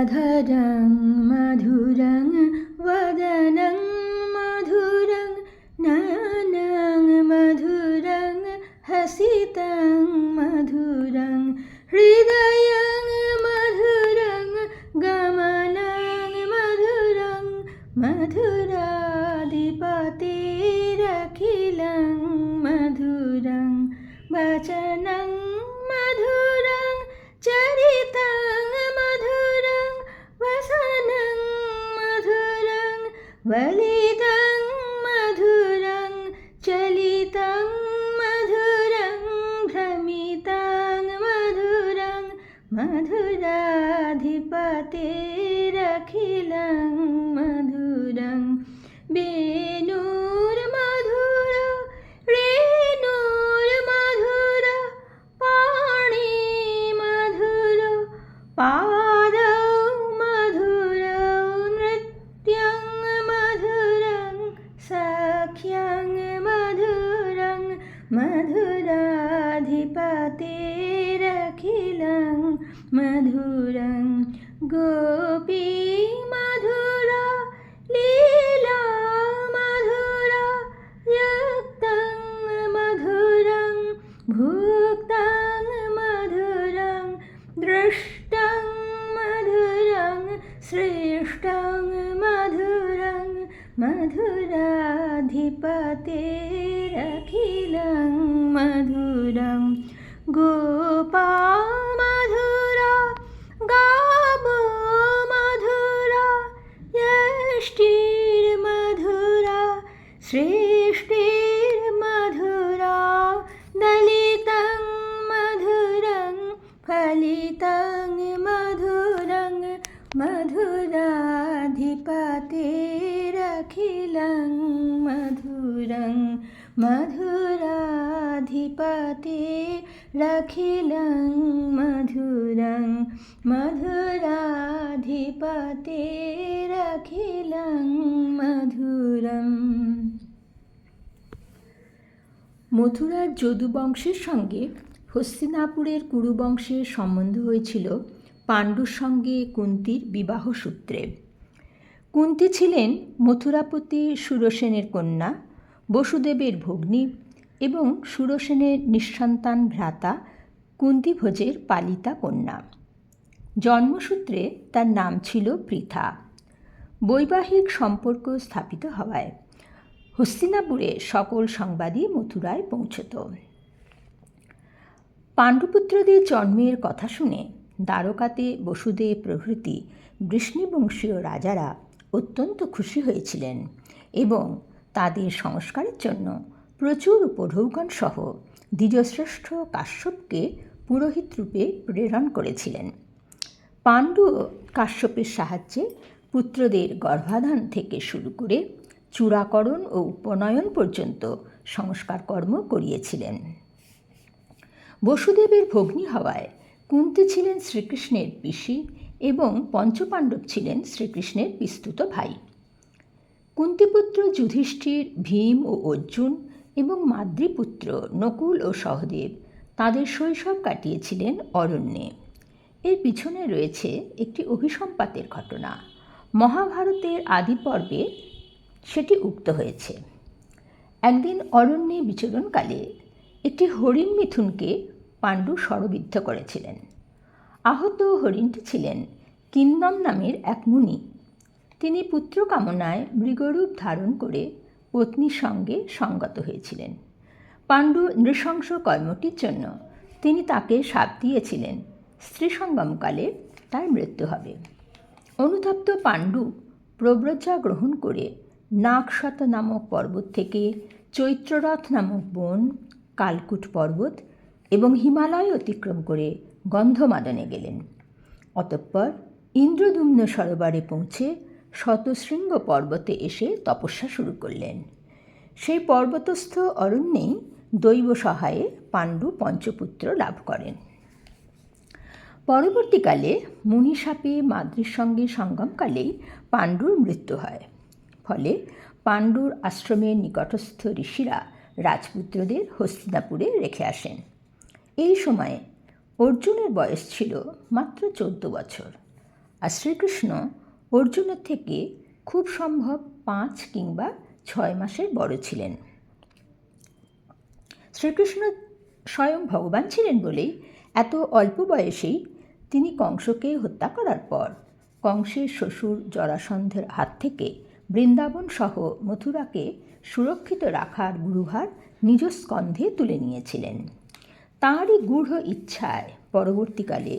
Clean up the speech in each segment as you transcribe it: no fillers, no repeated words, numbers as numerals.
अधरं मधुरं वदनं मधुरं नयनं मधुरं हसितं मधुरं हृदयं मधुरं गमनं मधुरं मधुराधिपतिरखिलं मधुरं वचनं मधुरं चरितं मधुरं वसनं मधुरं वलितं मधुरं चलितं मधुरं भ्रमितं मधुरं मधुराधिपतिरखिलं मधुरं वेणुर्मधुर रेणुर्मधुर पाणिमधुर पादौ मधुरौ नृत्यं मधुरं सख्यं मधुरं मधुराधिपतिरखिलं मधुरं गोपी मधुरा लीला मधुरा युक्तं मधुरं भुक्तं मधुरं दृष्टं मधुरं श्रेष्ठं मधुरं मधुराधिपतिरखिलं मधुरं गोपा मधुरा गावो मधुरा यष्टिर्मधुरा श्रेष्ठिर्मधुरा दलितं मधुरं फलितं मधुरं मधुराधिपतिरखिलं मधुरं मधुराधिपतिरखिलं मधुरं मधुराधिपतिरखिलं मधুরম। মথুরার যদু বংশের সঙ্গে হস্তিনাপুরের কুরু বংশের সম্বন্ধ হয়েছিল পাণ্ডুর সঙ্গে কুন্তির বিবাহ সূত্রে। কুন্তি ছিলেন মথুরাপতি সুরসেনের কন্যা, বসুদেবের ভগ্নী এবং সুরসেনের নিঃসন্তান ভ্রাতা কুন্তিভোজের পালিতা কন্যা। জন্মসূত্রে তার নাম ছিল পৃথা। বৈবাহিক সম্পর্ক স্থাপিত হওয়ায় হস্তিনাপুরে সকল সংবাদই মথুরায় পৌঁছত। পাণ্ডুপুত্রদের জন্মের কথা শুনে দ্বারকাতে বসুদেব প্রভৃতি বৃষ্ণিবংশীয় রাজারা অত্যন্ত খুশি হয়েছিলেন এবং তাদের সংস্কারের জন্য প্রচুর উপঢৌকন সহ দ্বিজশ্রেষ্ঠ কাশ্যপকে পুরোহিত রূপে প্রেরণ করেছিলেন। পাণ্ডু কাশ্যপের সাহায্যে পুত্রদের গর্ভাধান থেকে শুরু করে চূড়াকরণ ও উপনয়ন পর্যন্ত সংস্কার কর্ম করিয়েছিলেন। বসুদেবের ভগ্নী হওয়ায় কুন্তি ছিলেন শ্রীকৃষ্ণের পিসি এবং পঞ্চপাণ্ডব ছিলেন শ্রীকৃষ্ণের পিস্তুত ভাই। কুন্তিপুত্র যুধিষ্ঠির, ভীম ও অর্জুন এবং মাদ্রীপুত্র নকুল ও সহদেব তাদের শৈশব কাটিয়েছিলেন অরণ্যে। এর পিছনে রয়েছে একটি অভিসম্পাতের ঘটনা। মহাভারতের আদি পর্বে সেটি উক্ত হয়েছে। একদিন অরণ্যে বিচরণকালে একটি হরিণ মিথুনকে পাণ্ডু শরবিদ্ধ করেছিলেন। আহত হরিণটি ছিলেন কিন্দম নামের এক মুনি। তিনি পুত্র কামনায় মৃগরূপ ধারণ করে পত্নীর সঙ্গে সঙ্গত হয়েছিলেন। পাণ্ডু নৃশংস কর্মটির জন্য তিনি তাকে শাপ দিয়েছিলেন স্ত্রী সঙ্গমকালে তার মৃত্যু হবে। অনুতপ্ত পাণ্ডু প্রব্রজা গ্রহণ করে নাগশত নামক পর্বত থেকে চৈত্ররথ নামক বন, কালকুট পর্বত এবং হিমালয় অতিক্রম করে গন্ধমাদনে গেলেন। অতঃপর ইন্দ্রদুম্ন সরোবরে পৌঁছে শতশৃঙ্গ পর্বতে এসে তপস্যা শুরু করলেন। সেই পর্বতস্থ অরণ্যেই দৈব সহায়ে পাণ্ডু পঞ্চপুত্র লাভ করেন। পরবর্তীকালে মুনিশাপে মাদ্রির সঙ্গে সঙ্গমকালেই পাণ্ডুর মৃত্যু হয়। ফলে পাণ্ডুর আশ্রমের নিকটস্থ ঋষিরা রাজপুত্রদের হস্তিনাপুরে রেখে আসেন। এই সময়ে অর্জুনের বয়স ছিল মাত্র 14 বছর আর শ্রীকৃষ্ণ অর্জুনের থেকে খুব সম্ভব 5 কিংবা 6 মাসের বড় ছিলেন। শ্রীকৃষ্ণ স্বয়ং ভগবান ছিলেন বলেই এত অল্প বয়সেই তিনি কংসকে হত্যা করার পর কংসের শ্বশুর জরাসন্ধের হাত থেকে বৃন্দাবন সহ মথুরাকে সুরক্ষিত রাখার গুরুভার নিজ স্কন্ধে তুলে নিয়েছিলেন। তাঁরই গূঢ় ইচ্ছায় পরবর্তীকালে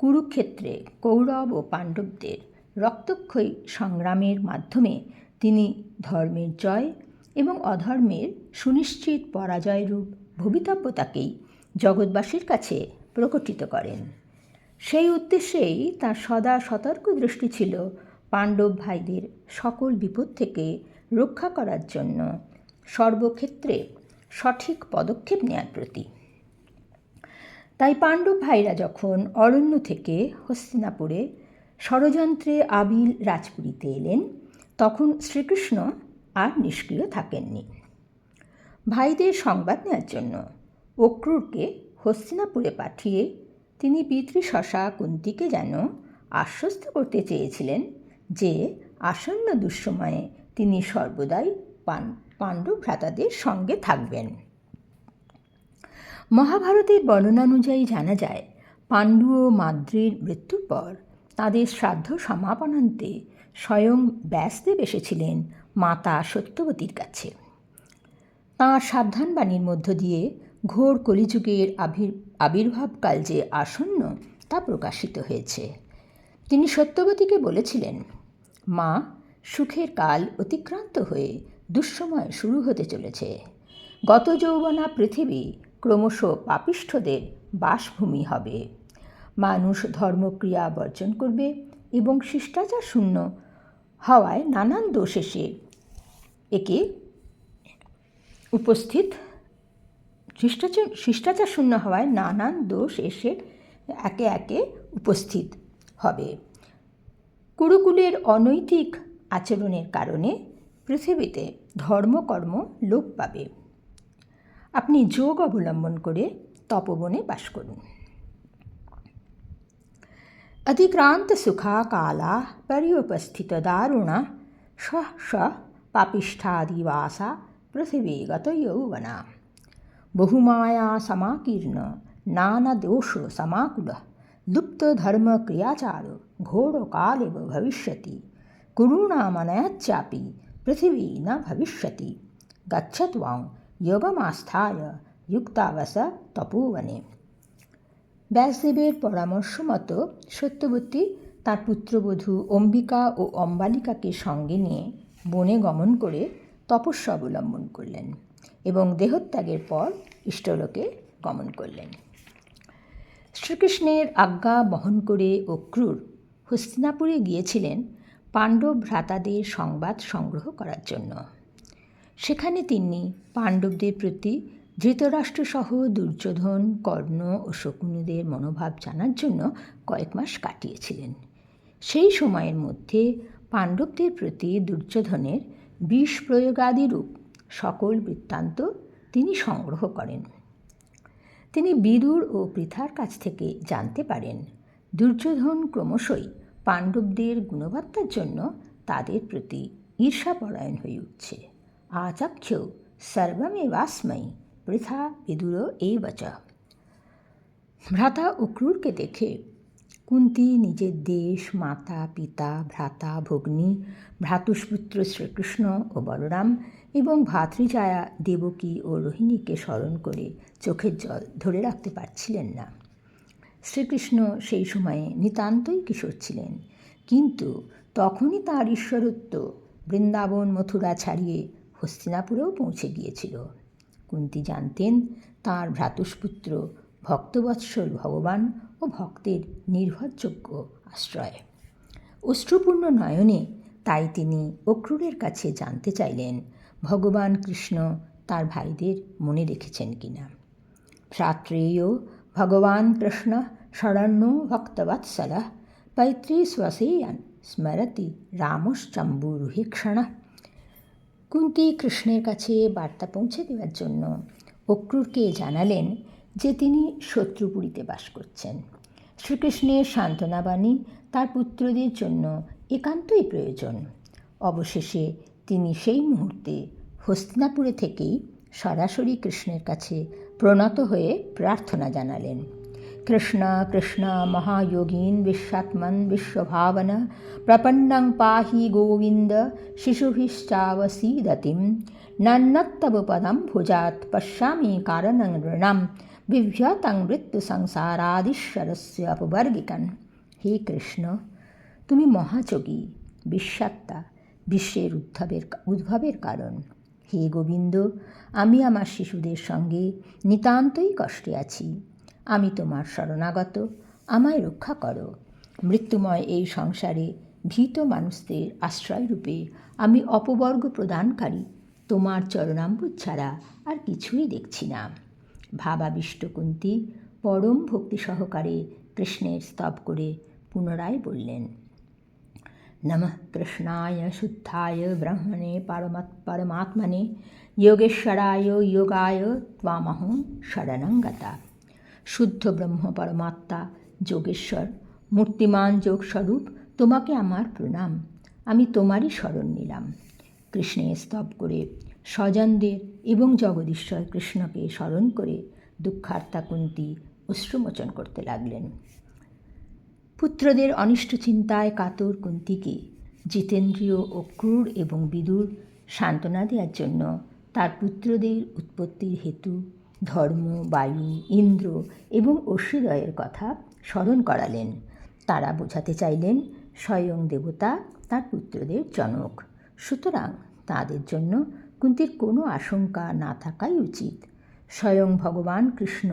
কুরুক্ষেত্রে কৌরব ও পাণ্ডবদের রক্তক্ষয়ী সংগ্রামের মাধ্যমে তিনি ধর্মের জয় এবং অধর্মের সুনিশ্চিত পরাজয়রূপ ভবিতব্যতাকেই জগৎবাসীর কাছে প্রকটিত করেন। সেই উদ্দেশ্যেই তাঁর সদা সতর্ক দৃষ্টি ছিল পাণ্ডব ভাইদের সকল বিপদ থেকে রক্ষা করার জন্য সর্বক্ষেত্রে সঠিক পদক্ষেপ নেওয়ার প্রতি। তাই পাণ্ডব ভাইরা যখন অরণ্য থেকে হস্তিনাপুরে ষড়যন্ত্রে আবিল রাজপুরীতে এলেন, তখন শ্রীকৃষ্ণ আর নিষ্ক্রিয় থাকেননি। ভাইদের সংবাদ নেওয়ার জন্য অক্রূরকে হস্তিনাপুরে পাঠিয়ে তিনি পিতৃশশা কুন্তিকে যেন আশ্বস্ত করতে চেয়েছিলেন যে আসন্ন দুঃসময়ে তিনি সর্বদাই পাণ্ডব ভ্রাতাদের সঙ্গে থাকবেন। মহাভারতের বর্ণনানুযায়ী জানা যায়, পাণ্ডু ও মাদ্রির মৃত্যুর পর তাদের শ্রাদ্ধ সমাপনান্তে স্বয়ং ব্যাসদেব এসেছিলেন মাতা সত্যবতীর কাছে। তাঁর সাবধানবাণীর মধ্য দিয়ে ঘোর কলিযুগের আবির্ভাবকাল যে আসন্ন তা প্রকাশিত হয়েছে। তিনি সত্যবতীকে বলেছিলেন, মা, সুখের কাল অতিক্রান্ত হয়ে দুঃসময় শুরু হতে চলেছে। গত যৌবনা পৃথিবী ক্রমশ পাপিষ্ঠদের বাসভূমি হবে। মানুষ ধর্মক্রিয়া বর্জন করবে এবং শিষ্টাচার শূন্য হওয়ায় নানান দোষ এসে একে উপস্থিত শিষ্টাচার শূন্য হওয়ায় নানান দোষ এসে একে একে উপস্থিত হবে। কুরুকুলের অনৈতিক আচরণের কারণে পৃথিবীতে ধর্মকর্ম লোপ পাবে। আপনি যোগ অবলম্বন করে তপবনে বাস করুন। অধিক্রান্ত সুখা কালা পর্যুপস্থিত দারুণা স পাপিষ্ঠাদিবাসা পৃথিবীগত যৌবনা বহুমায়া সমাকীর্ণ নানা দোষ সমাকুল লুপ্ত ধর্ম ক্রিয়াচার ঘোর কালেব ভবিষ্যতি কুরুণামনয়চ্চাপি পৃথিবী ন ভবিষ্যতি গচ্ছত্বাং যোগমাস্থায় যুক্তাবস তপোবনে। ব্যাসদেবের পরামর্শ মতো সত্যবতী তার পুত্রবধূ অম্বিকা ও অম্বালিকাকে সঙ্গে নিয়ে বনে গমন করে তপস্যা অবলম্বন করলেন এবং দেহত্যাগের পর ইষ্টলোকে গমন করলেন। শ্রীকৃষ্ণের আজ্ঞা বহন করে অক্রূর হস্তিনাপুরে গিয়েছিলেন পাণ্ডব ভ্রাতাদের সংবাদ সংগ্রহ করার জন্য। সেখানে তিনি পাণ্ডবদের প্রতি ধৃতরাষ্ট্রসহ দুর্যোধন, কর্ণ ও শকুনিদের মনোভাব জানার জন্য কয়েক মাস কাটিয়েছিলেন। সেই সময়ের মধ্যে পাণ্ডবদের প্রতি দুর্যোধনের বিষ প্রয়োগাদিরূপ সকল বৃত্তান্ত তিনি সংগ্রহ করেন। তিনি বিদুর ও পৃথার কাছ থেকে জানতে পারেন দুর্যোধন ক্রমশই পাণ্ডবদের গুণবত্তার জন্য তাদের প্রতি ঈর্ষাপরায়ণ হয়ে উঠছে। আচক্ষেও সর্বমেবাস্मै পৃথা বিদুর এইবচ। ভ্রাতা অক্রূরকে দেখে কুন্তী নিজের দেশ, মাতা, পিতা, ভ্রাতা, ভগ্নী, ভ্রাতুষ্পুত্র শ্রীকৃষ্ণ ও বলরাম এবং ভাতৃজায়া দেবকী ও রোহিণীকে স্মরণ করে চোখের জল ধরে রাখতে পারছিলেন না। শ্রীকৃষ্ণ সেই সময়ে নিতান্তই কিশোর ছিলেন, কিন্তু তখনই তাঁর ঈশ্বরত্ব বৃন্দাবন মথুরা ছাড়িয়ে হস্তিনাপুরেও পৌঁছে গিয়েছিল। কুন্তী জানতেন তাঁর ভ্রাতুষ্পুত্র ভক্তবৎসল ভগবান ও ভক্তের নির্ভরযোগ্য আশ্রয়। অশ্রুপূর্ণ নয়নে তাই তিনি অক্রূরের কাছে জানতে চাইলেন ভগবান কৃষ্ণ তার ভাইদের মনে রেখেছেন কিনা। ভ্রাত্রেয় ভগবান কৃষ্ণ শরণ্য ভক্তবৎসল পৈত্রী স্বসেয়ান স্মরতি রামশ্চম্বুরুহিক্ষণ। কুন্তী কৃষ্ণের কাছে বার্তা পৌঁছে দেওয়ার জন্য অক্রূরকে জানালেন যে তিনি শত্রুপুরীতে বাস করছেন। শ্রীকৃষ্ণের সান্ত্বনাবাণী তার পুত্রদের জন্য একান্তই প্রয়োজন। অবশেষে তিনি সেই মুহূর্তে হস্তিনাপুরে থেকেই সরাসরি কৃষ্ণের কাছে প্রণত হয়ে প্রার্থনা জানালেন। কৃষ্ণ কৃষ্ণ মহাযোগীন বিশ্বাত্মন বিশ্বভাবন প্রপন্নং পাহি গোবিন্দ শিশুভিশ্চাবসীদতিম নন্নত্তব পদম ভুজাত পশ্যামি কারণং নৃণাম বিভ্যতং মৃত্যু সংসারাদিশ্বরস্য অপবর্গিকন। হে কৃষ্ণ, তুমি মহাযোগী, বিশ্বাত্মা, বিশ্বের উদ্ভবের কারণ। হে গোবিন্দ, আমি আমার শিশুদের সঙ্গে নিতান্তই কষ্টে আছি। আমি তোমার শরণাগত, আমায় রক্ষা করো। মৃত্যুময় এই সংসারে ভীত মানুষদের আশ্রয়রূপে আমি অপবর্গ প্রদানকারী তোমার চরণাম্বুজ ছাড়া আর কিছুই দেখছি না। ভাবাবিষ্ট কুন্তী পরম ভক্তি সহকারে কৃষ্ণের স্তব করে পুনরায় বললেন, নমঃ কৃষ্ণায় শুদ্ধায় ব্রহ্মণে পরমাত্মনে যোগেশ্বরায় যোগায় ত্বামহং শরণং গতা। শুদ্ধ ব্রহ্ম পরমাত্মা যোগেশ্বর মূর্তিমান যোগস্বরূপ তোমাকে আমার প্রণাম। আমি তোমারই শরণ নিলাম। কৃষ্ণের স্তব করে স্বজনদের এবং জগদীশ্বর কৃষ্ণকে স্মরণ করে দুঃখার্তা কুন্তী অশ্রুমোচন করতে লাগলেন। পুত্রদের অনিষ্ট চিন্তায় কাতর কুন্তীকে জিতেন্দ্রিয় ও ক্রূর এবং বিদুর সান্ত্বনা দেওয়ার জন্য তার পুত্রদের উৎপত্তির হেতু ধর্ম, বায়ু, ইন্দ্র এবং অশ্বদয়ের কথা স্মরণ করালেন। তারা বোঝাতে চাইলেন স্বয়ং দেবতা তার পুত্রদের জনক, সুতরাং তাদের জন্য কুন্তীর কোনো আশঙ্কা না থাকাই উচিত। স্বয়ং ভগবান কৃষ্ণ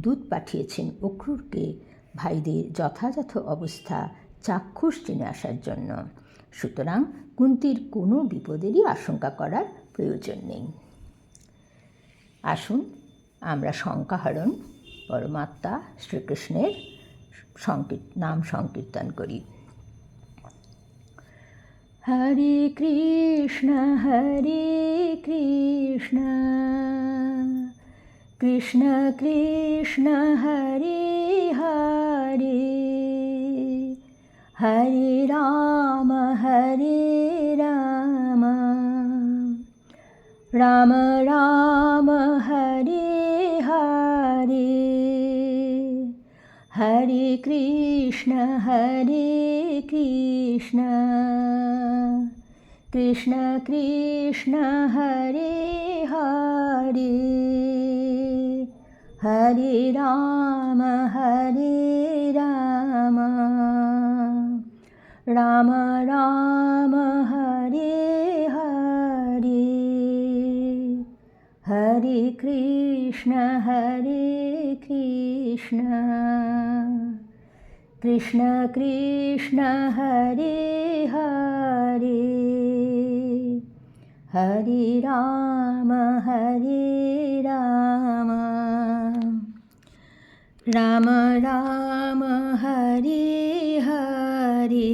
দূত পাঠিয়েছেন অক্রূরকে ভাইদের যথাযথ অবস্থা চাক্ষুষ জেনে আসার জন্য, সুতরাং কুন্তীর কোনো বিপদেরই আশঙ্কা করার প্রয়োজন নেই। আসুন আমরা শঙ্কাহরণ পরমাত্মা শ্রীকৃষ্ণের নাম সংকীর্তন করি। হরে কৃষ্ণ কৃষ্ণ কৃষ্ণ হরে হরে, হরে রাম রাম রাম হরে হরে, হরে কৃষ্ণ কৃষ্ণ কৃষ্ণ হরে হরে, হরে রাম রাম রাম হরে হরে, হরে কৃষ্ণ কৃষ্ণ কৃষ্ণ হরে হরে, হরে রাম রাম রাম হরে হরে,